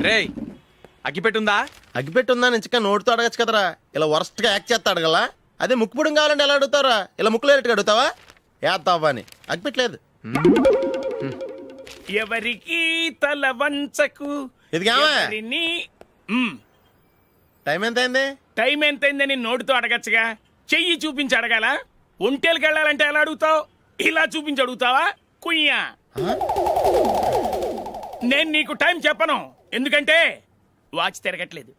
రేయ్ అగ్గిపెట్టుందా? అగ్గిపెట్టుందా నుంచి నోటితో అడగచ్చు కదరా, ఇలా వరస్ట్ గా యాక్ట్ చేస్తా అడగలా. అదే ముక్కుపుడు కావాలంటే ఎలా అడుగుతారా? ఇలా ముక్కులేటట్టు అడుగుతావా? ఏత్తావా అని. అగ్గిపెట్టలేదు. ఎవరికి తల వంచకు. ఇది కావా? టైం ఎంత అయింది? టైం ఎంతైందని నోటితో అడగచ్చుగా, చెయ్యి చూపించి అడగాల. ఒంటేలకు వెళ్ళాలంటే ఎలా అడుగుతావు? ఇలా చూపించి అడుగుతావా? కుయ్యా, నేను నీకు టైం చెప్పను, ఎందుకంటే వాచ్ తిరగట్లేదు.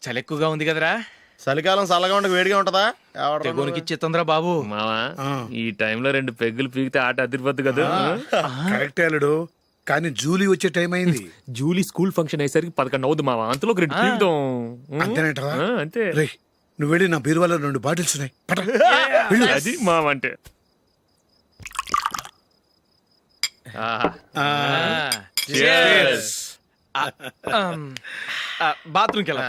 చలి ఎక్కువగా ఉంది కదరా. చలికాలం చల్లగా ఉండక వేడిగా ఉంటదా? తెగోనికి ఇచ్చేతుందిరా బాబు. మావా ఈ టైంలో 2 పెగ్గులు పీకితే ఆట అదిరిపోద్దు కదా. కరెక్ట్ అల్లుడు, కానీ జూలీ వచ్చే టైం అయింది. జూలీ స్కూల్ ఫంక్షన్ అయ్యేసరికి 11 అవుద్ది మావా, అంతలో 2 పీకుదాం. అంతేనేటవా? అంతే. రే, నువ్వు వెళ్ళి నా బీరువాలో 2 బాటిల్స్ ఉన్నాయి. పట. అది మావా అంటే. బాత్రూమ్కి వెళ్ళా.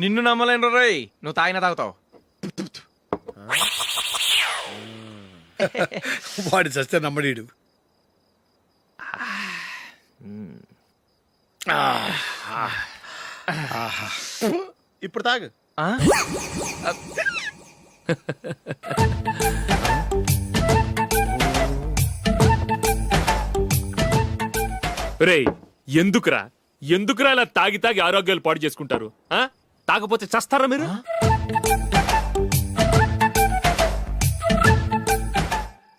నిన్ను నమ్మలేను రోయ్, నువ్వు తాగినా తాగుతావు. వాడి చస్తే నమ్మడీడు. ఇప్పుడు తాగు. రేయ్ ఎందుకురా ఇలా తాగి తాగి ఆరోగ్యాలు పాడు చేసుకుంటారు? తాగపోతే చస్తారా మీరు?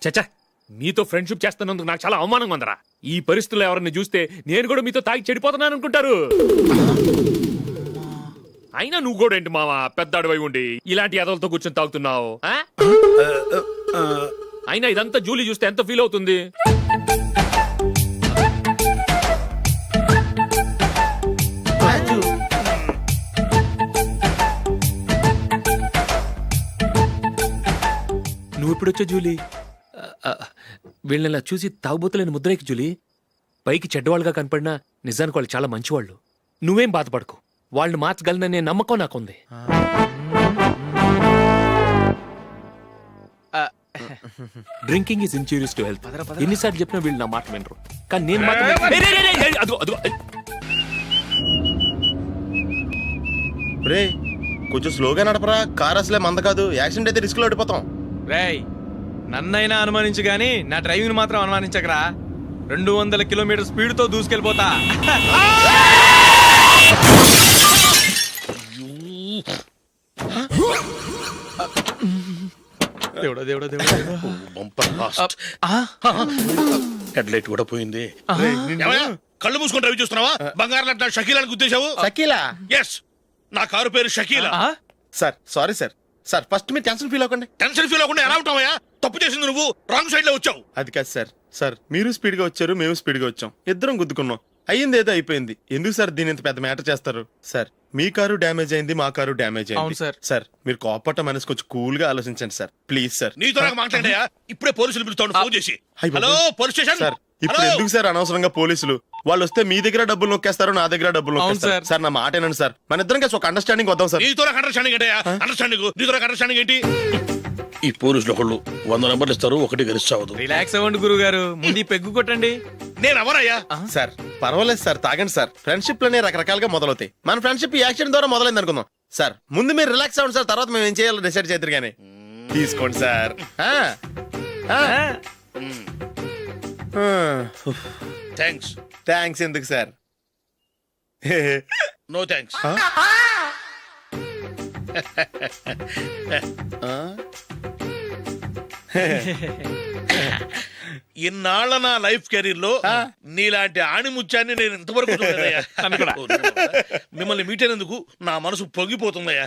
చచ్చా, మీతో ఫ్రెండ్షిప్ చేస్తున్నందుకు నాకు చాలా అవమానంగా ఉందరా. ఈ పరిస్థితుల్లో ఎవరిని చూస్తే నేను కూడా మీతో తాగి చెడిపోతున్నాను అనుకుంటారు. అయినా నువ్వు కూడా ఏంటి మావా, పెద్ద అడవై ఉండి ఇలాంటి ఎదలతో కూర్చొని తాగుతున్నావు? అయినా ఇదంతా జూలీ చూస్తే ఎంత ఫీల్ అవుతుంది? నువ్వు ఎప్పుడొచ్చా జూలీ? వీళ్ళని చూసి తాగుబోతులేని ముద్రేకి జూలీ. పైకి చెడ్డవాళ్ళుగా కనపడినా నిజానికి వాళ్ళు చాలా మంచివాళ్ళు. నువ్వేం బాధపడకు, వాళ్ళని మార్చగలననే నమ్మకం నాకుంది. Drinking is injurious to health. ఎన్నిసార్లు చెప్పినా వీళ్ళు నా మాట వినరు, కానీ నేను మాత్రం. రే కొంచెం స్లోగా నడపరా, కార్ అసలే మంద కాదు. యాక్సిడెంట్ అయితే రిస్క్ లో ఓడిపోతాం. రేయ్ నన్నైనా అనుమానించు గాని నా డ్రైవింగ్ మాత్రం అనుమానించకరా. 200 కిలోమీటర్ స్పీడ్ తో దూసుకెళ్ళిపోతా. దేవుడా దేవుడా దేవుడా. హెడ్ లైట్ కూడా పోయింది. కళ్ళు మూసుకొని రవి చూస్తున్నావా? బంగారం లాంటి షకీలాని గుద్దేశావు. షకీలా? ఎస్, నా కారు పేరు Shakeela. Sir sorry sir. Sir first మీరు టెన్షన్ ఫీల్ అవ్వకండి. టెన్షన్ ఫీల్ అవ్వకుండా ఎలా ఉంటావా? తప్పు చేసింది నువ్వు, రాంగ్ సైడ్ లో వచ్చావు. అది కాదు సార్. సార్ మీరు స్పీడ్ గా వచ్చారు, మేము స్పీడ్ గా వచ్చాం, ఇద్దరం గుద్దుకున్నాం. అయ్యింది ఏదో అయిపోయింది. ఎందుకు సార్ దీని ఇంత పెద్ద మ్యాటర్ చేస్తారు? సార్ మీ కారు డ్యామేజ్ అయింది, మా కారు డ్యామేజ్ అయింది. సార్. సార్ మీరు కోపట్ట మనసు కొంచెం కూల్ గా ఆలోచించండి సార్, ప్లీజ్ సార్. నీతో నాకు మాట్లాడాయా? ఇప్పుడే పోలీసులు పిలుస్తాను, ఫోన్ చేసి. Hello police station. సార్ ఇప్పుడు ఎందుకు సార్ అనవసరంగా పోలీసులు? వాళ్ళు వస్తే మీ దగ్గర డబ్బులు నొక్కేస్తారు, నా దగ్గర డబ్బులు నొక్కేస్తారు. సార్ నా మాట ఏనండి సార్, మన ఇద్దరం కలిసి ఒక అండర్స్టాండింగ్ వద్దాం సార్. నీతో నాకు అండర్స్టాండింగ్ ఏంటయ్యా? అండర్స్టాండింగ్ నీతో నాకు అండర్స్టాండింగ్ ఏంటి? ఈ పోలీసులు ఒకళ్ళు 100 నెంబర్లు ఇస్తారు, ఒకటి గెలిచావదు. రిలాక్స్ అవ్వండి గురువు గారు, ముందు పెగ్గు కొట్టండి. నేను ఎవరయ్యా? సార్ పర్వాలేదు సార్, తాగండి సార్. ఫ్రెండ్షిప్ లోనే రకరకాలుగా మొదలవుతాయి. మన ఫ్రెండ్షిప్ ఈ యాక్సిడెంట్ ద్వారా మొదలైంది అనుకుందాం. సార్ ముందు మీరు రిలాక్స్ అవ్వండి సార్, తర్వాత మేము ఏం చేయాలో డిసైడ్ చేద్దరు గానీ. తీసుకోండి సార్. థ్యాంక్స్. థ్యాంక్స్ ఎందుకు సార్? No thanks. ఇన్నాళ్ళ నా లైఫ్ కెరీర్ లో నీలాంటి ఆణిముత్యాన్ని నేను ఇంతవరకు చూడలేదయ్యా. మిమ్మల్ని మీట్ అయినందుకు నా మనసు పొంగిపోతుందయ్యా.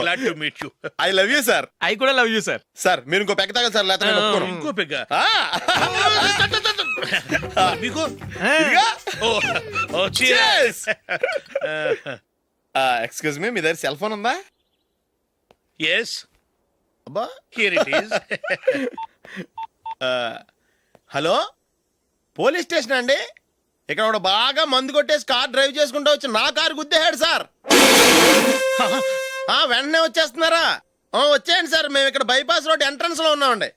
Glad to meet you. I love you sir. I కూడా లవ్ యూ సార్. సార్ మీరు ఇంకో పెగ్గ తాగాలి సార్, లేకపోతే నేను ఒప్పుకోను. ఇంకో పెగ్గ మీకు? ఎక్స్క్యూజ్ మీ, మీ దగ్గర సెల్ ఫోన్ ఉందా? ఎస్, అబ్బా here it is. Hello police station అండి. ఇక్కడ బాగా మందు కొట్టేసి కార్ డ్రైవ్ చేసుకుంటూ వచ్చి నా కారు గుద్దేశాడు సార్. వెంటనే వచ్చేస్తున్నారా? వచ్చేయండి సార్, మేము ఇక్కడ బైపాస్ రోడ్ ఎంట్రన్స్ లో ఉన్నామండి.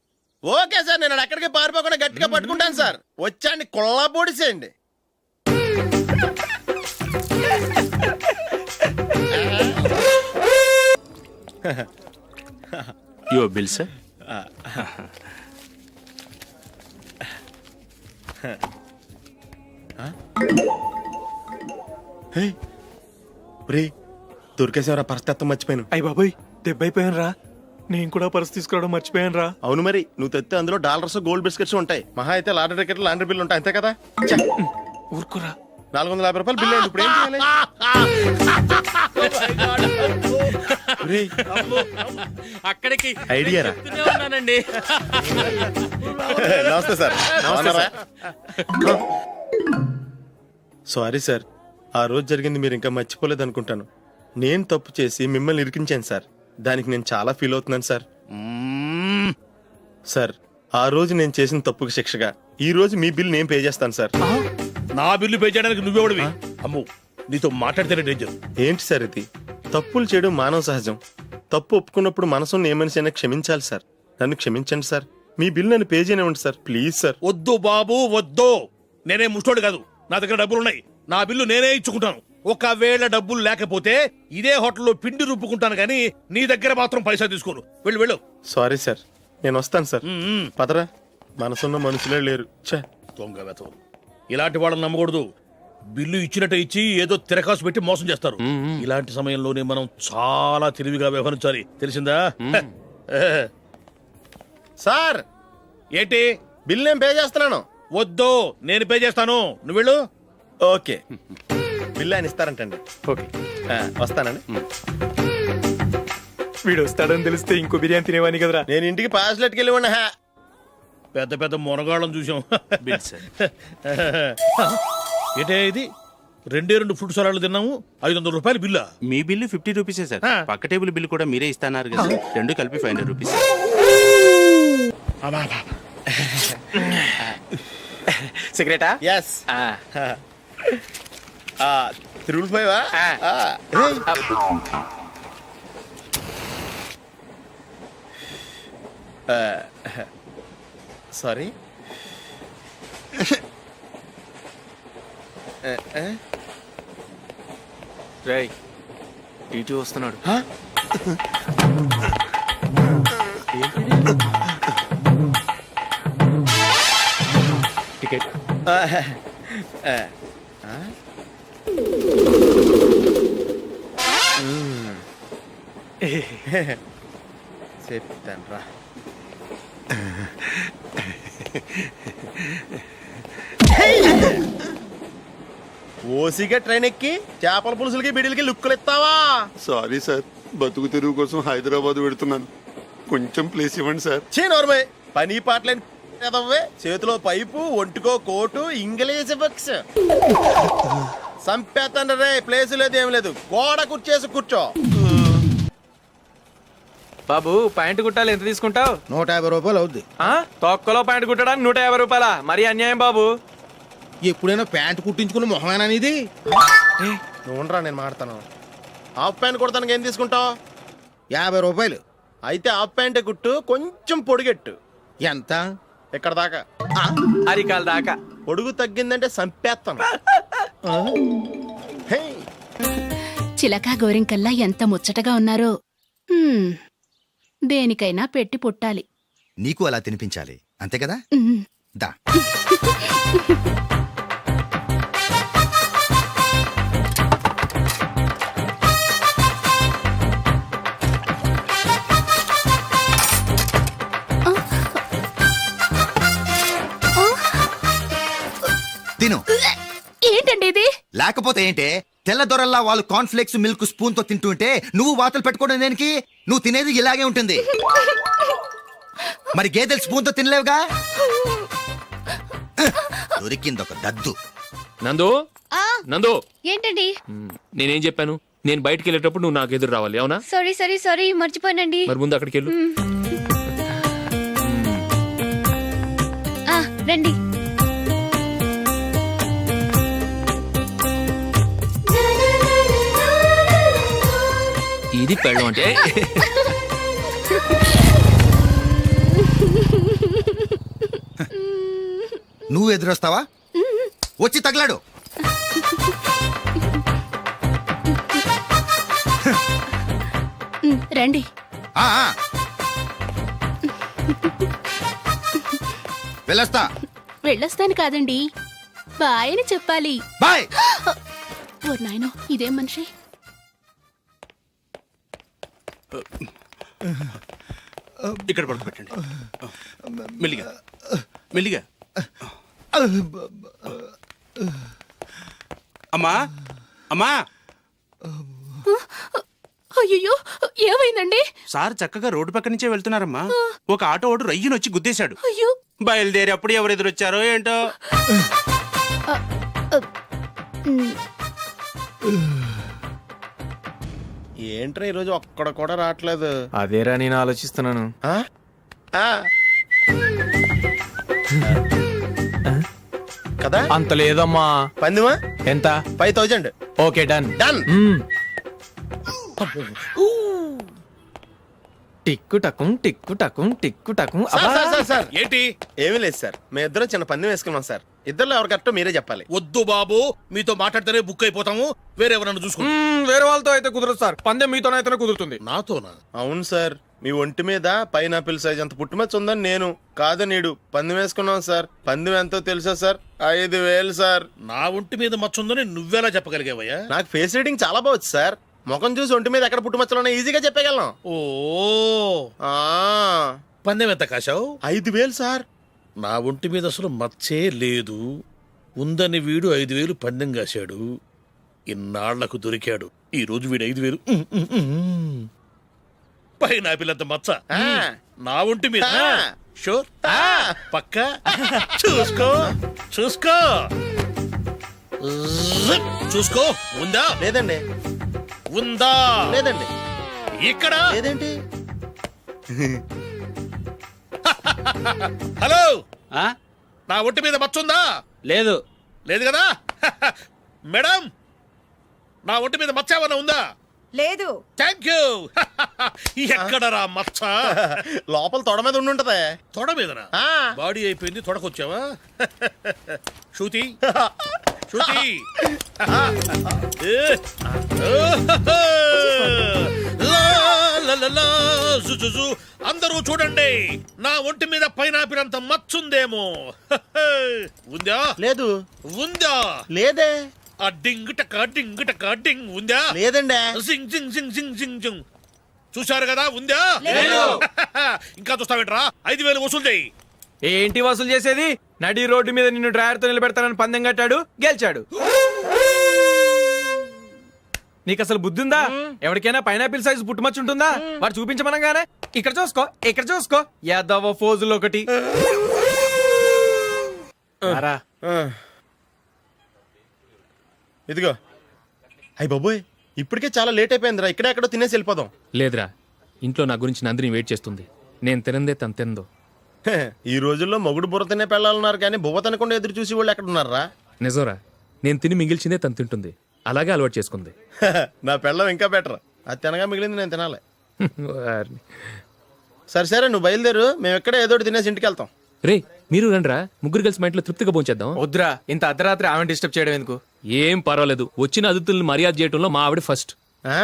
ఓకే సార్, నేను ఎక్కడికి పారిపోకుండా గట్టిగా పట్టుకుంటాను సార్. వచ్చాండి, కుళ్ళా పొడిసేయండి. Your bill sir. దొరికేసేవరా, పరిస్థితి మర్చిపోయాను. అయ్య బాబాయ్, దెబ్బైపోయాను రా. నేను కూడా పర్స్ తీసుకురావడం మర్చిపోయాను రా. అవును మరి, నువ్వు తెస్తే అందులో డాలర్స్ గోల్డ్ బిస్కెట్స్ ఉంటాయి. మహా అయితే లాటరీ టికెట్ లాండ్రీ బిల్లు ఉంటాయి, అంతే కదా. ఊరుకురా. 450 రూపాయలు బిల్లు అయింది. ఇప్పుడు ఏం చేయాలి? ఒరేయ్, అక్కడికి ఐడియా రా. చెప్తూనే ఉన్నానండి. నమస్తే సార్. సారీ సార్, ఆ రోజు జరిగింది మీరు ఇంకా మర్చిపోలేదు అనుకుంటాను. నేను తప్పు చేసి మిమ్మల్ని ఇరికించాను సార్. దానికి నేను చాలా ఫీల్ అవుతున్నాను సార్. సార్, ఆ రోజు నేను చేసిన తప్పుకి శిక్షగా ఈ రోజు మీ బిల్ నేను పే చేస్తాను సార్. నా బిల్లు పే చేయడానికి నువ్వెవడివి? అమ్ము, నీతో మాట్లాడితేనే డేంజర్. ఏంటి సార్ ఇది? తప్పులు చేయడం మానవ సహజం. తప్పు ఒప్పుకున్నప్పుడు మనసుని ఏ మనిషి అయినా క్షమించాలి సార్. నన్ను క్షమించండి సార్. మీ బిల్ నన్ను పే చేయనివ్వండి సార్, ప్లీజ్ సార్. వద్దు బాబు, వద్దు. నేనే ముష్టోడు కాదు, నా దగ్గర డబ్బులు ఉన్నాయి. నా బిల్లు నేనే ఇచ్చుకుంటాను. ఒకవేళ డబ్బులు లేకపోతే ఇదే హోటల్లో పిండి రుబ్బుకుంటాను, కానీ నీ దగ్గర మాత్రం పైసా తీసుకోను. వెళ్ళు వెళ్ళు. సారీ సార్, నేను వస్తాను సార్. పదరా, మనసున్న మనుషులే లేరు. ఛే, దొంగ వెతవు. ఇలాంటి వాళ్ళని నమ్మకూడదు. బిల్లు ఇచ్చినట్టు ఇచ్చి ఏదో తిరకాసు పెట్టి మోసం చేస్తారు. ఇలాంటి సమయంలోనే మనం చాలా తెలివిగా వ్యవహరించాలి, తెలిసిందా? సార్ ఏంటి? బిల్ నేను పే చేస్తున్నాను. వద్దు, నేను పే చేస్తాను, నువ్వు వెళ్ళు. ఓకే, బిల్ ఆయన ఇస్తారంటండి. ఓకే, వస్తానండి. వీడు వస్తాడని తెలిస్తే ఇంకో బిర్యానీ తినేవాని కదరా. నేను ఇంటికి పాస్లెట్కి వెళ్ళి ఉన్నా. పెద్ద పెద్ద మునగాళ్ళం చూసాం. Bill sir. ఏంటే ఇది? 2 ఫుడ్ సలాడ్లు తిన్నాము, 500 రూపాయలు బిల్లా? మీ బిల్లు 50 రూపీసే సార్. ఆ. పక్క టేబుల్ బిల్ కూడా మీరే ఇస్తాన్నారు కదా సార్. రెండు కలిపి 500 రూపీస్. సిగరెటా? ఎస్. 355 సారీ. రేయ్, టీటీ వస్తున్నాడు. టికెట్. చెప్తాను రా. ఓసిగా ట్రైన్ ఎక్కి చేపల పులుసులకి బిడిలకి లుక్కులు ఇస్తావా? సారీ సార్, బతుకు తెరువు కోసం హైదరాబాద్ పెడుతున్నాను. కొంచెం ప్లేస్ ఇవ్వండి సార్. నోర్మే, పని పాటలేని కదవ్వే. చేతిలో పైపు, ఒంటికో కోటు, ఇంగ్లీష్ బుక్స్. సంపేతండ్రి రే, ప్లేస్ లేదు ఏం లేదు. గోడ కుర్చేసి కూర్చో. బాబు, ప్యాంటు కుట్టాలి, ఎంత తీసుకుంటావు? 150 రూపాయలు అవుద్ది. తొక్కలో ప్యాంటు కుట్టడానికి 150 రూపాయల? మరి అన్యాయం బాబు. ఎప్పుడైనా ప్యాంట్ కుట్టించుకున్న మొహమేనా ఇది? నువ్వురా, నేను మాడతాను. హాఫ్ ప్యాంట్ కుడతానికి ఏం తీసుకుంటావు? 50 రూపాయలు. అయితే హాఫ్ ప్యాంటే కుట్టు, కొంచెం పొడిగెట్టు. ఎంత? ఇక్కడ దాకా, అరికాల దాకా. పొడుగు తగ్గిందంటే సంపేస్తాను. హే, చిలకా గోరింకల్లా ఎంత ముచ్చటగా ఉన్నారో. హ్మ్, దేనికైనా పెట్టి పుట్టాలి. నీకు అలా తినిపించాలి, అంతే కదా? ఉమ్. దా. తిను. ఏంటండి ఇది? లేకపోతే ఏంటే? తెల్లదొరల్లా వాళ్ళు కార్న్ఫ్లేక్స్ మిల్క్ స్పూన్ తో తింటుంటే నువ్వు వాతలు పెట్టుకోవడం దేనికి? నువ్వు తినేది ఇలాగే ఉంటుంది. మరి గేదెలు స్పూన్ తో తినలేవుగా. దొరికింది ఒక దద్దు. నందు, నందు, ఏంటండి? నేనేం చెప్పాను? నేను బయటికి వెళ్ళేటప్పుడు నువ్వు నాకు ఎదురు రావాలి, అవునా? సారీ మర్చిపోయానండి. మరి ముందు అక్కడికి వెళ్ళు. రండి. ఇది పెళ్ళం అంటే. నువ్వు ఎదురొస్తావా? వచ్చి తగలాడు. రండి. ఆ, ఆ. వెళ్ళొస్తా. వెళ్ళొస్తాను కాదండి, బాయ్ అని చెప్పాలి. బాయ్. ఓ నాయనో, ఇదేం మనిషి. ఇక్కడ పడుకోబెట్టండి. మెల్లిగా మెల్లిగా. అమ్మా అమ్మా, అయ్యో, ఏమైందండి? సార్ చక్కగా రోడ్డు పక్క నుంచే వెళ్తున్నారమ్మా. ఒక ఆటో ఓడు రయ్యను వచ్చి గుద్దేశాడు. అయ్యో. బయలుదేరి అప్పుడు ఎవరు ఎదురొచ్చారో ఏంటో. ఏంట్రా ఈరోజు ఒక్కడ కూడా రావట్లేదు. అదేరా నేను ఆలోచిస్తున్నాను. ఆ? ఆ. కదా అంత లేదమ్మా. పందిమా ఎంత? 5000. Okay, done. డన్. టిక్కు టకుం టిక్కు టకుం టిక్కు టకుం. సార్ ఏంటి? ఏమీ లేదు సార్, మేము ఇద్దరం చిన్న పందెం వేసుకున్నాం సార్. ఇద్దరు ఎవరు కరెక్టో మీరే చెప్పాలి. వద్దు బాబు, మీతో మాట్లాడితేనే బుక్ అయిపోతాము. వేరెవరన్నా చూసుకోండి. వేరే వాళ్ళతో అయితే కుదరదు సార్, పందెం మీతోనైతేనే కుదురుతుంది. నాతోనా? అవును సార్, మీ ఒంటి మీద పైనాపిల్ సైజ్ అంత పుట్టుమచ్చ ఉందని నేను కాదు నీడు పందెం వేసుకున్నాం సార్. పందెం ఎంతో తెలుసా సార్? 5000 సార్. నా ఒంటి మీద మచ్చ ఉందని నువ్వెలా చెప్పగలిగావయ్యా? నాకు ఫేస్ రీడింగ్ చాలా బాగుంది సార్. ముఖం చూసి ఒంటి మీద ఎక్కడ పుట్టుమచ్చలో ఈజీగా చెప్పగలను. ఓ, ఆ, పందెం ఎంత కాశావు? 5000 సార్. నా ఒంటి మీద అసలు మచ్చే లేదు. ఉందని వీడు 5000 పందెం కాశాడు. ఇన్నాళ్లకు దొరికాడు. ఈ రోజు వీడు 5000. పైన పిల్లంత మచ్చ ఆ. నా ఒంటి మీద. ఆ. షూర్? ఆ. పక్క చూసుకో చూసుకో జిప్. చూసుకో. ఉందా? లేదండి. ఉందా? లేదండి. ఇక్కడ లేదేంటి? హలో, నా ఒంటి మీద మచ్చ ఉందా? లేదు. లేదు కదా? మేడం, నా ఒంటి మీద మచ్చ ఏమన్నా ఉందా? లేదు. Thank you. ఎక్కడరా మచ్చ? లోపల తొడ మీద ఉండుంటదే. తొడ మీదనా? ఆ. బాడీ అయిపోయింది, తొడకొచ్చావా? శృతి శృతి. అందరూ చూడండి, నా ఒంటి మీద పైనాపిల్ అంత మచ్చుందేమో. ఉందా? లేదు. ఉందా? లేదే. ఆ డింగ్ టక డింగ్ టక డింగ్ ఉందా? లేదండి. జింగ్ జింగ్ జింగ్ జింగ్ జింగ్ జింగ్. చూశారు కదా? ఉందా? ఇంకా చూస్తావేంట్రా? 5000 వసూలు చేయి. ఏంటి వసూలు చేసేది? నడి రోడ్డు మీద నిన్ను డ్రైవర్ తో నిలబెడతానని పందెం కట్టాడు, గెలిచాడు. నీకు అసలు బుద్ధి ఉందా? ఎవరికైనా పైనాపిల్ సైజ్ పుట్టుమచ్చు ఉంటుందా? వాడు చూపించమనగానే ఇక్కడ చూసుకో, ఇక్కడ చూసుకో, యాదవ ఫోజులు ఒకటి. రా. ఇదిగో. అయ్య బాబోయ్, ఇప్పటికే చాలా లేట్ అయిపోయిందిరా. ఇక్కడే ఎక్కడో తినేసి వెళ్ళిపోదాం. లేదురా, ఇంట్లో నా గురించి నందిని వెయిట్ చేస్తుంది. నేను తినందే తను తిందో. ఈ రోజుల్లో మొగుడు బుర్ర తినే పెళ్ళాలన్నారు కానీ బువ్వ తినకుండా ఎదురు చూసి వాళ్ళు ఎక్కడ ఉన్నారా? నిజంరా, నేను తిని మిగిల్చిందే తను తింటుంది. అలాగే అలవాటు చేసుకుంది. నా పెళ్ళం ఇంకా బెటర్. అది తినగా మిగిలింది నేను తినాలి. వారిని. సరే సరే, నువ్వు బయలుదేరు. మేము ఎక్కడే ఏదో ఒకటి తినేసి ఇంటికి వెళ్తాం. రే, మీరు రండిరా, ముగ్గురు కలిసి మా ఇంట్లో తృప్తిగా పోంచేద్దాం. వద్దురా, ఇంత అర్ధరాత్రి ఆమె డిస్టర్బ్ చేయడం ఎందుకు? ఏం పర్వాలేదు, వచ్చిన అతిథుల్ని మర్యాద చేయటంలో మా ఆవిడ ఫస్ట్. ఆ?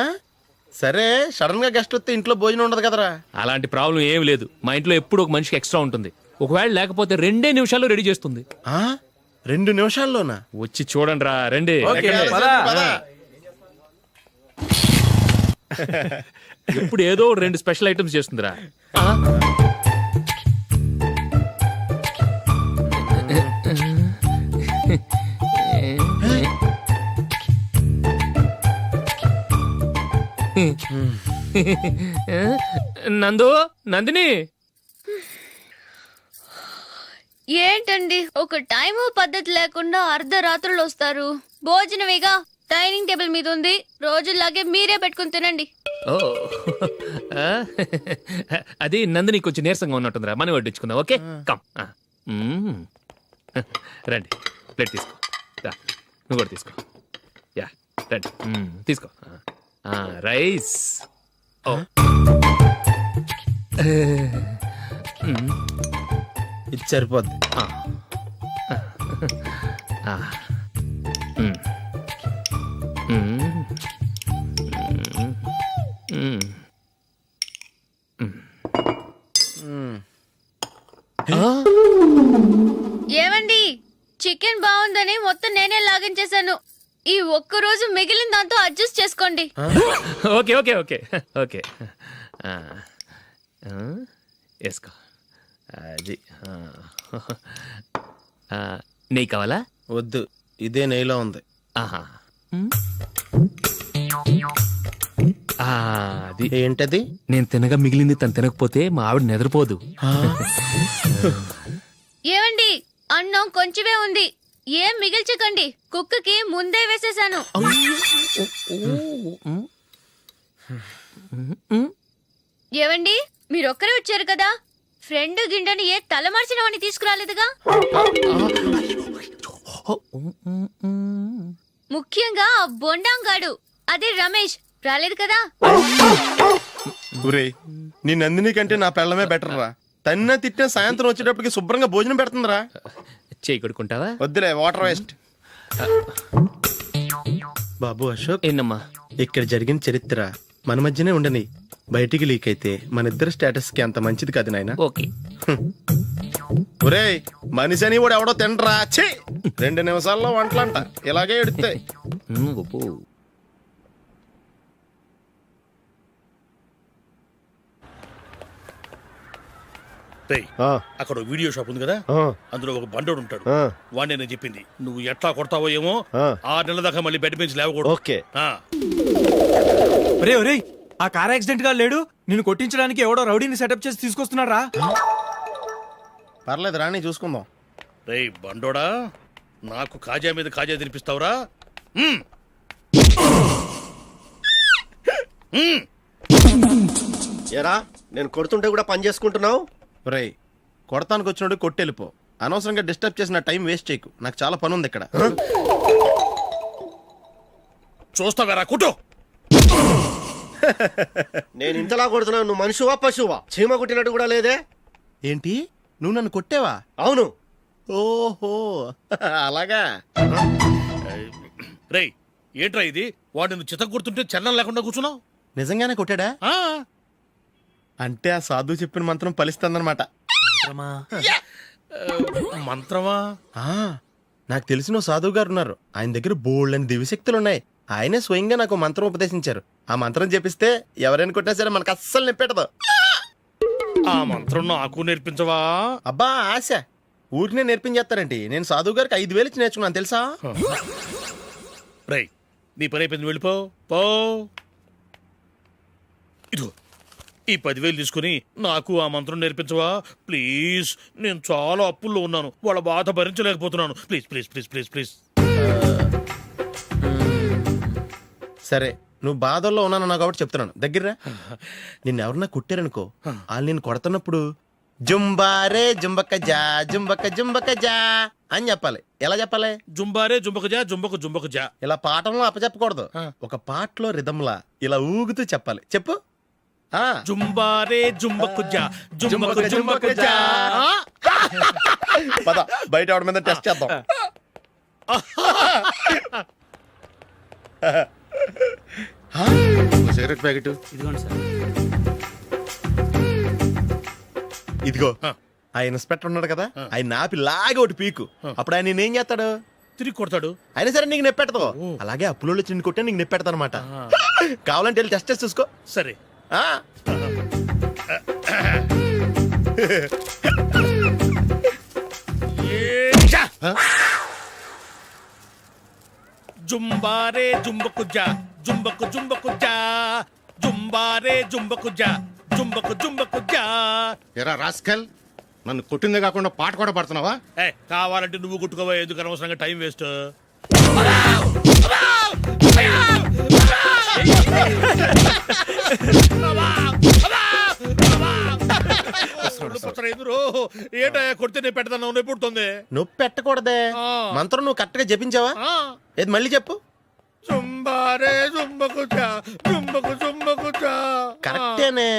సరే, సడన్ గా గెస్ట్ వస్తే ఇంట్లో భోజనం ఉండదు కదరా. అలాంటి ప్రాబ్లం ఏం లేదు. మా ఇంట్లో ఎప్పుడు ఒక మనిషికి ఎక్స్ట్రా ఉంటుంది. ఒకవేళ లేకపోతే 2 నిమిషాల్లో రెడీ చేస్తుంది. 2 నిమిషాల్లోనా? వచ్చి చూడండి రా, రండి. ఓకే, సరే, పద. పద. ఎప్పుడు ఏదో 2 స్పెషల్ ఐటమ్స్ చేస్తుందిరా. నందు, నందిని. ఏంటండి ఒక టైం పద్ధతి లేకుండా అర్ధరాత్రులు వస్తారు? భోజనమేగా డైనింగ్ టేబుల్ మీద ఉంది. రోజుల్లాగే మీరే పెట్టుకుని తినండి. ఓ, అది నందిని కొంచెం నీరసంగా ఉన్నట్టుందిరా. మనీ వడ్డించుకుందాం. Okay, come. రండి, ప్లేట్ తీసుకో. రా, నువ్వు కూడా తీసుకో. యా, రండి, తీసుకో. రైస్. ఇది సరిపోద్ది. ఏమండి చికెన్ బాగుందని మొత్తం నేనే లాగించేశాను. ఈ ఒక్క రోజు మిగిలిన దాంతో అడ్జస్ట్ చేసుకోండి. ఓకే ఓకే ఓకే ఓకే వేసుకో. అది నెయ్యి కావాలా? వద్దు, ఇదే నెయ్యిలో ఉంది. ఆహా. అది ఏంటది? నేను తినగా మిగిలింది తను తినకపోతే మా ఆవిడ నిద్రపోదు. ఏమండి అన్నం కొంచెమే ఉంది, ఏం మిగిల్చకండి. కుక్కకి ముందే వేసేసాను. ఏవండి మీరొక్కరే వచ్చారు కదా, ఫ్రెండ్ గిండెని ఏ తలమార్చిన వాడిని తీసుకురాలేదుగా? ముఖ్యంగా ఆ బొండాంగాడు అదే రమేష్ రాలేదు కదా? ఒరేయ్, నీ నందిని కంటే నా పెళ్ళమే బెటర్ రా. తన్న తిట్టిన సాయంత్రం వచ్చేటప్పటికి శుభ్రంగా భోజనం పెడుతుందిరా. చేయి కొడుకుంటావా? వద్దులే, వాటర్ వేస్ట్. బాబు అశోక్, ఏంటమ్మా? ఇక్కడ జరిగిన చరిత్ర మన మధ్యనే ఉండని. బయటికి లీక్ అయితే మన ఇద్దరు స్టేటస్ కి అంత మంచిది కాదు నాయన. ఓకే. ఒరేయ్, మనిషి అని కూడా ఎవడో తినరా. ఛీ, 2 నిమిషాల్లో వంటలంట ఇలాగే ఎడుతాయి. రేయ్, అక్కడ ఓ వీడియో షాప్ ఉంది కదా, అందులో ఒక బండోడు ఉంటాడు. వాడిని నేను చెప్పింది నువ్వు ఎట్లా కొడతావో ఏమో. 6 నెలల దాకా మళ్ళీ బెడ్ బెంచ్ లేవకూడదు. ఓకే. ఒరే ఒరే, ఆ కార్ యాక్సిడెంట్ గా లేడు, నిన్ను కొట్టించడానికి ఎవడో రౌడీని సెటప్ చేసి తీసుకొస్తున్నాడు రా. పర్లేదు రాని, చూసుకుందాం. రేయ్ బండోడా, నాకు కాజా మీద కాజా తినిపిస్తావురా? ఏరా, నేను కొడుతుంటే కూడా పని చేసుకుంటున్నావు? ఒరేయ్, కొడతానికి వచ్చినోడు కొట్టెళ్ళిపో. అనవసరంగా డిస్టర్బ్ చేసిన టైం వేస్ట్ చేయకు, నాకు చాలా పని ఉంది ఇక్కడ. చూస్తావేరా కుట్టు. నేను ఇంతలా కొడుతున్నాను, నువ్వు మనిషివా పశువా? చీమ కుట్టినట్టు కూడా లేదే. ఏంటి, నువ్వు నన్ను కొట్టేవా? అవును. ఓహో అలాగా. రేయ్ ఏంట్రా ఇది, వాడు నువ్వు చిత్త కొడుతుంటే చలనం లేకుండా కూర్చున్నావు? నిజంగానే కొట్టాడా? అంటే ఆ సాధువు చెప్పిన మంత్రం ఫలిస్తుందన్నమాట. మంత్రమా? నాకు తెలిసిన ఓ సాధువు గారు ఉన్నారు. ఆయన దగ్గర బోల్డని దివ్యశక్తులు ఉన్నాయి. ఆయనే స్వయంగా నాకు మంత్రం ఉపదేశించారు. ఆ మంత్రం చెప్పిస్తే ఎవరైనా కొట్టినా సరే మనకు అస్సలు నిప్పెట్టదు. ఆ మంత్రం నాకు నేర్పించవా? అబ్బా ఆశ, ఊరినే నేర్పించేస్తారండి. నేను సాధువు గారికి 5,000 ఇచ్చి నేర్చుకున్నాను తెలుసా? రేయ్, నీ పని అయిపోయింది, వెళ్ళిపో పో. ఇదిగో ఈ 10,000 తీసుకుని నాకు ఆ మంత్రం నేర్పించవా ప్లీజ్? నేను చాలా అప్పుల్లో ఉన్నాను, వాళ్ళ బాధ భరించలేకపోతున్నాను. Please please please please please. సరే, నువ్వు బాధల్లో ఉన్నాను నాకు కాబట్టి చెప్తున్నాను. దగ్గర నిన్ను ఎవరన్నా కుట్టారనుకో, వాళ్ళు నేను కొడుతున్నప్పుడు జుంబారే జుంబక జా జుంబక జుంబక జా అని చెప్పాలి. ఎలా చెప్పాలి? జుంబారే జుంబకు జా జుంబకు జుంబకు జా. ఇలా పాఠంలో అప్పచెప్పకూడదు, ఒక పాటలో రిధంలా ఇలా ఊగుతూ చెప్పాలి. చెప్పు. జుంబారే జుంబకు జా జుంబకు జుంబకు జా. పద బయట ఆవిడ మీద టెస్ట్ చేద్దాం. సిగరెట్ ప్యాకెట్ ఇదిగోండి సార్. ఇదిగో, ఆ ఇన్స్పెక్టర్ ఉన్నాడు కదా, ఆయన నాపి లాగే ఒకటి పీకు. అప్పుడు ఆయన నేనేం చేస్తాడు? తిరిగి కొడతాడు. అయినా సరే నీకు నెప్పెడతావు. అలాగే అప్పులో చిన్న కొట్టే నీకు నెప్పెడతా అనమాట. కావాలంటే వెళ్ళి టెస్ట్ చేసి చూసుకో. సరే. జుంబారే జుంబకు జా జుంబకు జుంబకు జా జుంబారే జుంబకు జా జుంబకు జుంబకు జా. ఎరా రాస్కల్, నన్ను కొట్టిందే కాకుండా పాట కూడా పడుతున్నావా? కావాలంటే నువ్వు కుట్టుకోవా, ఎందుకు అనవసరంగా టైం వేస్ట్. ఏంటో కొడితే నేను పెడతాను, నొప్పి పుడుతుంది. నొప్పి పెట్టకూడదే. మంత్రం నువ్వు కరెక్ట్ గా జపించావా? ఏది మళ్ళీ చెప్పు. జుంబారే జుంబకుచా జుంబకు జుంబకుచా. కరెక్టేనే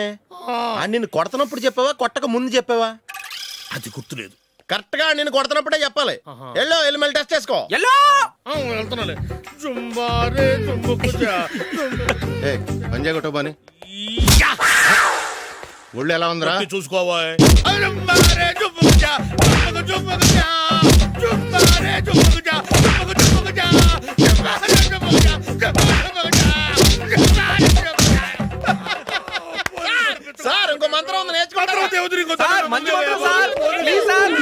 నిన్ను కొడుతున్నప్పుడు చెప్పావా కొట్టక ముందు చెప్పావా? అది గుర్తులేదు. కరెక్ట్ గా నేను కొడుతున్నప్పుడే చెప్పాలి. వెళ్ళి మళ్ళీ టెస్ట్ చేసుకో. వెళ్తున్నాలే. జుంబారే జుంబకుచా. పంజా కొట్టు బాని. ఒళ్ళు ఎలా ఉందిరా? చూసుకోవా. జుంబారే జుంబకుచా జుంబకు జుంబకుచా. జుంబారే జుంబకుచా జుంబకు జుంబకుచా. జుంబారే జుంబకుచా జుంబకు జుంబకుచా. జుంబారే జుంబకుచా. సార్ ఇంకో మంత్రం ఉంది నేర్చుకుంటారు. సార్ మంచి మంత్రం సార్ ప్లీజ్ సార్.